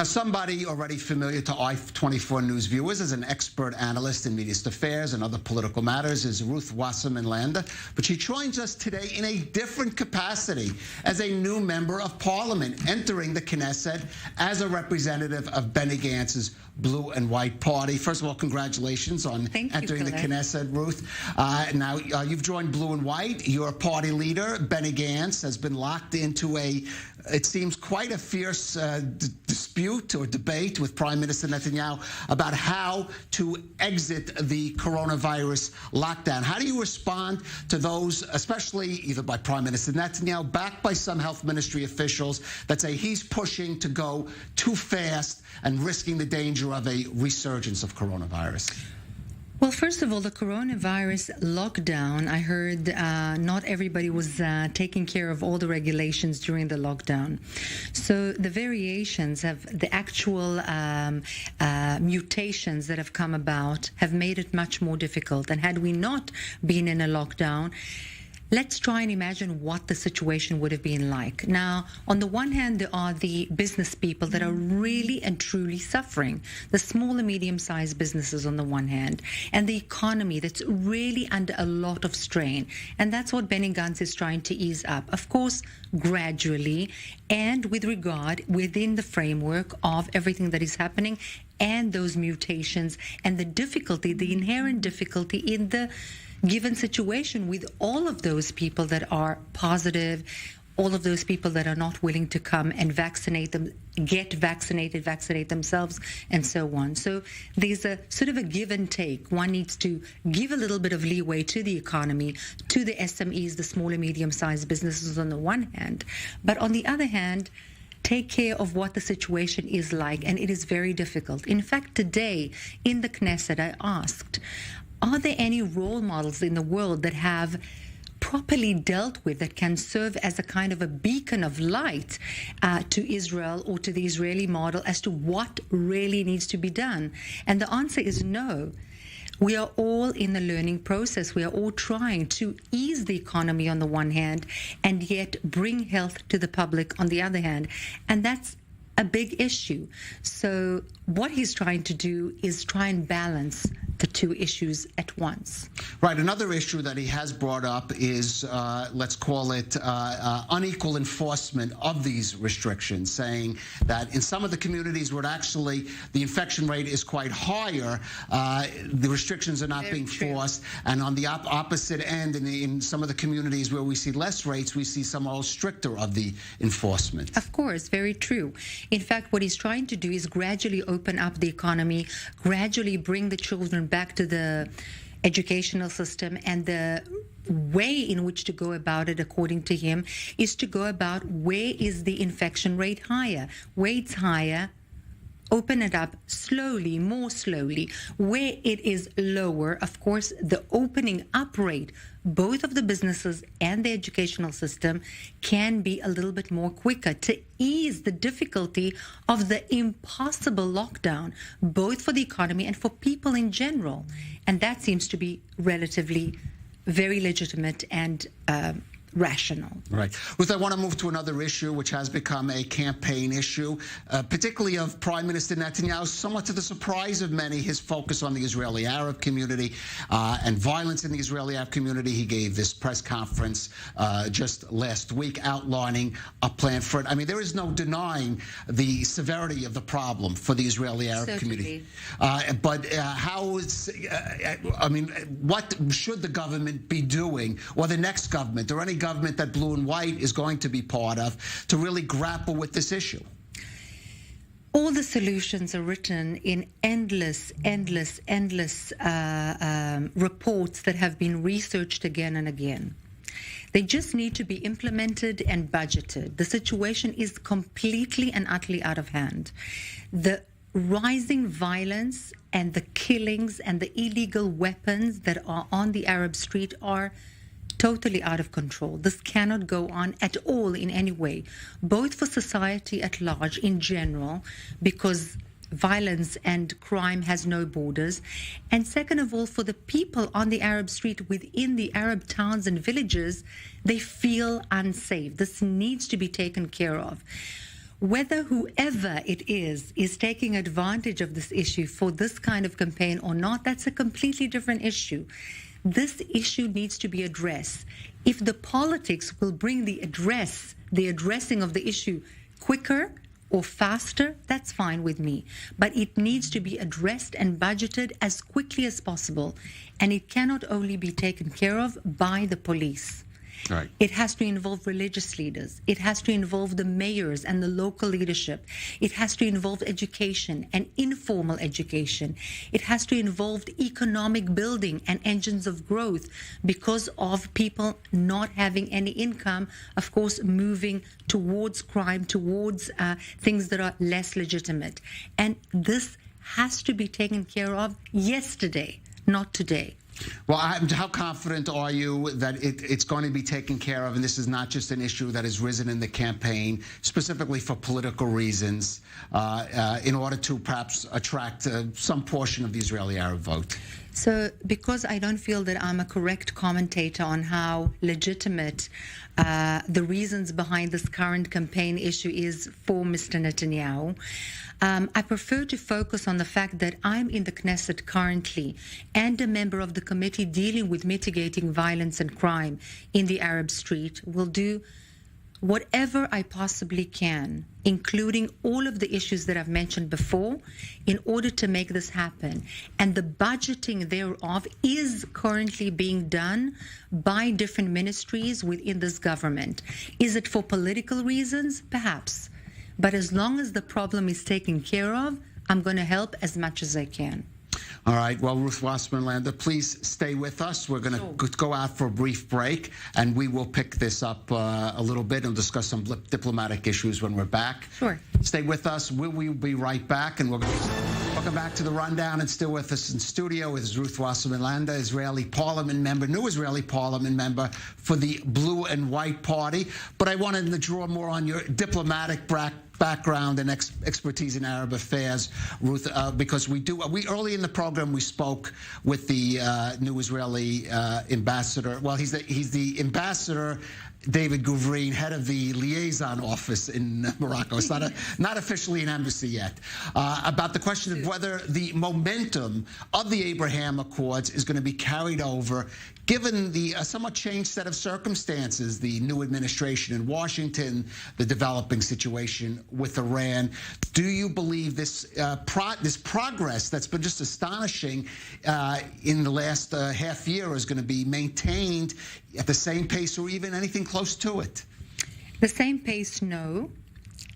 Now, somebody already familiar to I-24 News viewers as an expert analyst in media affairs and other political matters is Ruth Wasserman Lande, but she joins us today in a different capacity as a new member of parliament, entering the Knesset as a representative of Benny Gantz's Blue and White Party. First of all, congratulations on entering the Knesset, Ruth. Now, you've joined Blue and White. Your party leader, Benny Gantz, has been locked into it seems quite a fierce dispute or debate with Prime Minister Netanyahu about how to exit the coronavirus lockdown. How do you respond to those, especially either by Prime Minister Netanyahu, backed by some health ministry officials, that say he's pushing to go too fast and risking the danger of a resurgence of coronavirus? Well, first of all, the coronavirus lockdown, I heard not everybody was taking care of all the regulations during the lockdown. So the variations of the actual mutations that have come about have made it much more difficult. And had we not been in a lockdown, let's try and imagine what the situation would have been like. Now, on the one hand, there are the business people that are really and truly suffering, the small and medium-sized businesses on the one hand, and the economy that's really under a lot of strain. And that's what Benny Gantz is trying to ease up, of course, gradually, and with regard within the framework of everything that is happening and those mutations and the difficulty, the inherent difficulty in the given situation with all of those people that are positive, all of those people that are not willing to come and vaccinate themselves, and so on. So there's a sort of a give and take. One needs to give a little bit of leeway to the economy, to the SMEs, the small and medium-sized businesses on the one hand, but on the other hand, take care of what the situation is like, and it is very difficult. In fact, today in the Knesset, I asked, are there any role models in the world that have properly dealt with, that can serve as a kind of a beacon of light to Israel or to the Israeli model as to what really needs to be done? And the answer is no. We are all in the learning process. We are all trying to ease the economy on the one hand and yet bring health to the public on the other hand. And that's a big issue. So what he's trying to do is try and balance the two issues at once. Right. Another issue that he has brought up is, let's call it, unequal enforcement of these restrictions, saying that in some of the communities where actually the infection rate is quite higher, the restrictions are not being forced. And on the opposite end, in some of the communities where we see less rates, we see some all stricter of the enforcement. Of course, very true. In fact, what he's trying to do is gradually open up the economy, gradually bring the children back to the educational system, and the way in which to go about it, according to him, is to go about where is the infection rate higher. Where it's higher, open it up slowly, more slowly. Where it is lower, of course, the opening up rate, both of the businesses and the educational system, can be a little bit more quicker to ease the difficulty of the impossible lockdown, both for the economy and for people in general. And that seems to be relatively very legitimate and rational. Right. Ruth, I want to move to another issue which has become a campaign issue, particularly of Prime Minister Netanyahu, somewhat to the surprise of many, his focus on the Israeli Arab community and violence in the Israeli Arab community. He gave this press conference just last week outlining a plan for it. I mean, there is no denying the severity of the problem for the Israeli Arab community. But how is, I mean, what should the government be doing, or the next government, or any government that Blue and White is going to be part of, to really grapple with this issue? All the solutions are written in endless reports that have been researched again and again. They just need to be implemented and budgeted. The situation is completely and utterly out of hand. The rising violence and the killings and the illegal weapons that are on the Arab street are totally out of control. This cannot go on at all in any way, both for society at large in general, because violence and crime has no borders, and second of all, for the people on the Arab street within the Arab towns and villages, they feel unsafe. This needs to be taken care of. whether whoever it is taking advantage of this issue for this kind of campaign or not, that's a completely different issue. This issue needs to be addressed. If the politics will bring the addressing of the issue quicker or faster, that's fine with me. But it needs to be addressed and budgeted as quickly as possible. And it cannot only be taken care of by the police. Right. It has to involve religious leaders. It has to involve the mayors and the local leadership. It has to involve education and informal education. It has to involve economic building and engines of growth because of people not having any income, of course, moving towards crime, towards things that are less legitimate. And this has to be taken care of yesterday, not today. Well, how confident are you that it's going to be taken care of, and this is not just an issue that has risen in the campaign, specifically for political reasons, in order to perhaps attract some portion of the Israeli Arab vote? So because I don't feel that I'm a correct commentator on how legitimate the reasons behind this current campaign issue is for Mr. Netanyahu, I prefer to focus on the fact that I'm in the Knesset currently and a member of the committee dealing with mitigating violence and crime in the Arab street. Will do whatever I possibly can, including all of the issues that I've mentioned before, in order to make this happen. And the budgeting thereof is currently being done by different ministries within this government. Is it for political reasons? Perhaps. But as long as the problem is taken care of, I'm going to help as much as I can. All right. Well, Ruth Wasserman Lande, please stay with us. We're going to go out for a brief break, and we will pick this up a little bit and discuss some diplomatic issues when we're back. Sure. Stay with us. We'll be right back, and welcome back to the Rundown. And still with us in studio is Ruth Wasserman Lande, Israeli Parliament member, new Israeli Parliament member for the Blue and White Party. But I wanted to draw more on your diplomatic background and expertise in Arab affairs, Ruth, because we early in the program we spoke with the new Israeli ambassador. Well, he's the ambassador, David Guvrin, head of the liaison office in Morocco. It's not officially an embassy yet. About the question of whether the momentum of the Abraham Accords is going to be carried over, given the somewhat changed set of circumstances, the new administration in Washington, the developing situation with Iran. Do you believe this progress that's been just astonishing in the last half year is going to be maintained at the same pace or even anything close to it? The same pace, no.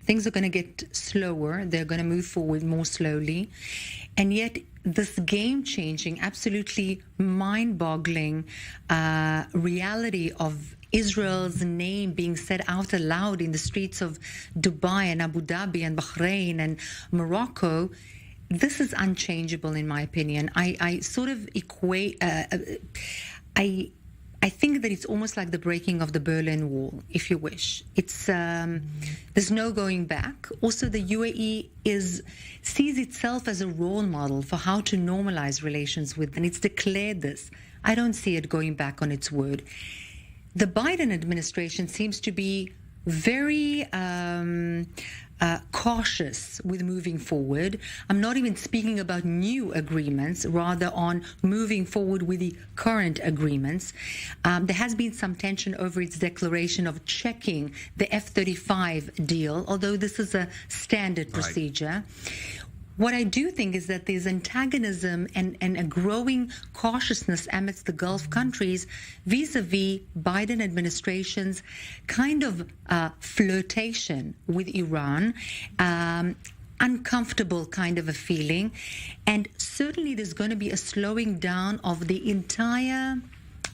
Things are going to get slower. They're going to move forward more slowly. And yet this game-changing, absolutely mind-boggling reality of Israel's name being said out aloud in the streets of Dubai and Abu Dhabi and Bahrain and Morocco, this is unchangeable in my opinion. I sort of equate... I think that it's almost like the breaking of the Berlin Wall, if you wish. It's there's no going back. Also, the UAE sees itself as a role model for how to normalize relations with, and it's declared this. I don't see it going back on its word. The Biden administration seems to be very cautious with moving forward. I'm not even speaking about new agreements, rather on moving forward with the current agreements. There has been some tension over its declaration of checking the F-35 deal, although this is a standard procedure. What I do think is that there's antagonism and a growing cautiousness amidst the Gulf countries vis-a-vis Biden administration's kind of flirtation with Iran, uncomfortable kind of a feeling. And certainly there's going to be a slowing down of the entire,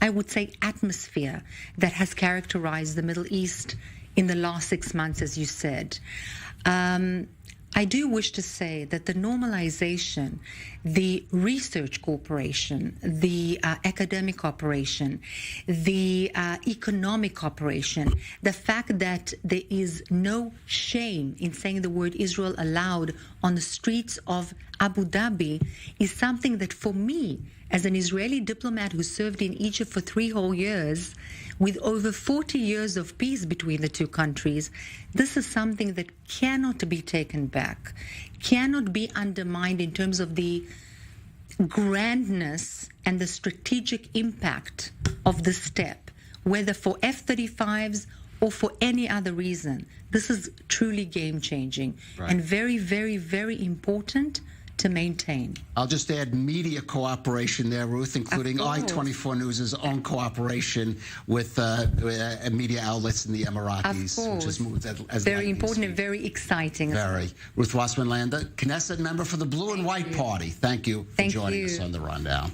I would say, atmosphere that has characterized the Middle East in the last 6 months, as you said. I do wish to say that the normalization, the research cooperation, the academic cooperation, the economic cooperation, the fact that there is no shame in saying the word Israel aloud on the streets of Abu Dhabi is something that for me, as an Israeli diplomat who served in Egypt for 3 whole years, with over 40 years of peace between the two countries, this is something that cannot be taken back, cannot be undermined in terms of the grandness and the strategic impact of this step, whether for F-35s or for any other reason. This is truly game-changing and very, very, very important to maintain. I'll just add media cooperation there, Ruth, including I-24 News' own cooperation with media outlets in the Emiratis, which is moved as very important and very exciting. Very. Ruth Wasserman Lande, Knesset member for the Blue and White Party. Thank you for joining us on The Rundown.